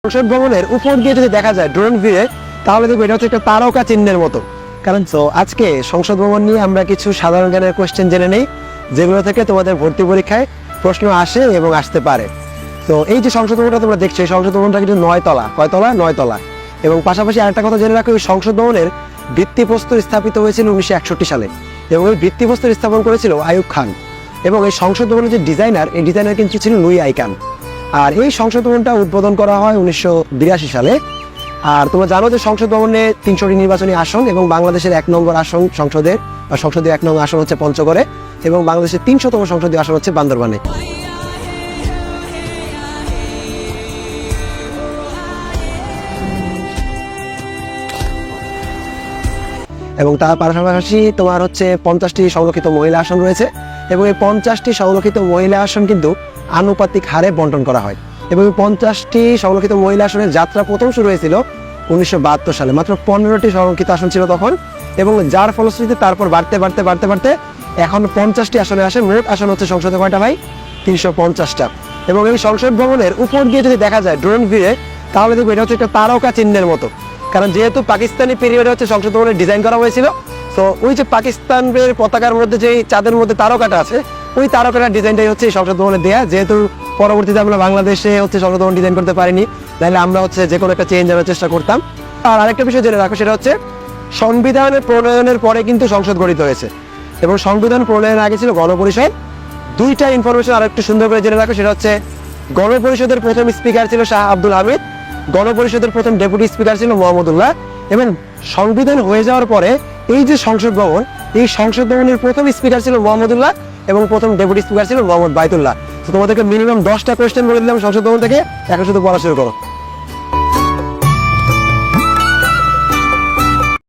সংসদ ভবনের উপর দিয়ে যদি দেখা যায় ড্রোন ভিউয়ে, তাহলে দেখবো এটা হচ্ছে একটা তারকা চিহ্নের মতো। কারণ তো আজকে সংসদ ভবন নিয়ে আমরা কিছু সাধারণ জ্ঞানের কোশ্চেন জেনে নেই, যেগুলো থেকে তোমাদের ভর্তি পরীক্ষায় প্রশ্ন আসে এবং আসতে পারে। তো এই যে সংসদ ভবনটা তোমরা দেখছো, এই সংসদ ভবনটা কিন্তু 9 তলা। কয় তলা? 9 তলা। এবং পাশাপাশি আরেকটা কথা জেনে রাখো, এই সংসদ ভবনের ভিত্তিপ্রস্তর স্থাপিত হয়েছিল 1961 সালে, এবং এই ভিত্তিপ্রস্তর স্থাপন করেছিল আইয়ুব খান। এবং এই সংসদ ভবনের যে ডিজাইনার, এই ডিজাইনার কিন্তু ছিল লুই আইকান। আর এই সংসদ ভবনটা উদ্বোধন করা হয় 1982 সালে। আর তোমরা জানো যে সংসদ ভবনে 300টি নির্বাচনী আসন, এবং বাংলাদেশের 1 নম্বর আসন সংসদীয় 1 নং আসন হচ্ছে পঞ্চগড়ে, এবং বাংলাদেশের 300তম সংসদীয় আসন হচ্ছে বান্দরবানে। এবং তার পাশাপাশি তোমার হচ্ছে 50টি সংরক্ষিত মহিলা আসন রয়েছে, এবং এই 50টি সংরক্ষিত মহিলা আসন কিন্তু আনুপাতিক হারে বন্টন করা হয়। এবং এই 50টি সংরক্ষিত মহিলা আসনের যাত্রা প্রথম শুরু হয়েছিল 1972 সালে। মাত্র 15টি সংরক্ষিত আসন ছিল তখন, এবং যার ফলশ্রুতিতে তারপর বাড়তে বাড়তে বাড়তে বাড়তে এখন 50টি আসনে আসে। মোট আসন হচ্ছে সংসদে কয়টা ভাই? 350টা। এবং এই সংসদ ভবনের উপর দিয়ে যদি দেখা যায় ড্রোন ভিউয়ে, তাহলে দেখবো এটা হচ্ছে একটা তারকা চিহ্নের মতো। কারণ যেহেতু পাকিস্তানি পিরিয়ডে হচ্ছে সংসদ ভবনের ডিজাইন করা হয়েছিল, তো ওই যে পাকিস্তানের পতাকার মধ্যে যে চাঁদের মধ্যে তারকাটা আছে, ওই তারকাটার ডিজাইনটাই হচ্ছে এই সংসদ ভবনে দেয়া। যেহেতু পরবর্তীতে আমরা বাংলাদেশে হচ্ছে সংসদ ভবন ডিজাইন করতে পারিনি, তাহলে আমরা হচ্ছে যে কোনো একটা চেঞ্জ আনার চেষ্টা করতাম। আর আরেকটা বিষয় জেনে রাখো, সেটা হচ্ছে সংবিধানের প্রণয়নের পরে কিন্তু সংসদ গঠিত হয়েছে, এবং সংবিধান প্রণয়নের আগে ছিল গণপরিষদ। দুইটা ইনফরমেশন আর একটু সুন্দর করে জেনে রাখো, সেটা হচ্ছে গণপরিষদের প্রথম স্পিকার ছিল শাহ আব্দুল হামিদ, গণপরিষদের প্রথম ডেপুটি স্পিকার ছিল মোহাম্মদুল্লাহ। এবং সংবিধান হয়ে যাওয়ার পরে এই যে সংসদ ভবন, এই সংসদ ভবনের প্রথম স্পিকার ছিল মোহাম্মদুল্লাহ, এবং প্রথম ডেপুটি স্পিকার ছিল মোহাম্মদ বাইতুল্লাহ। তো তোমাদেরকে মিনিমাম 10টা কোয়েশ্চেন বলে দিলাম সংসদ ভবন থেকে, এখন শুধু পড়া শুরু করো।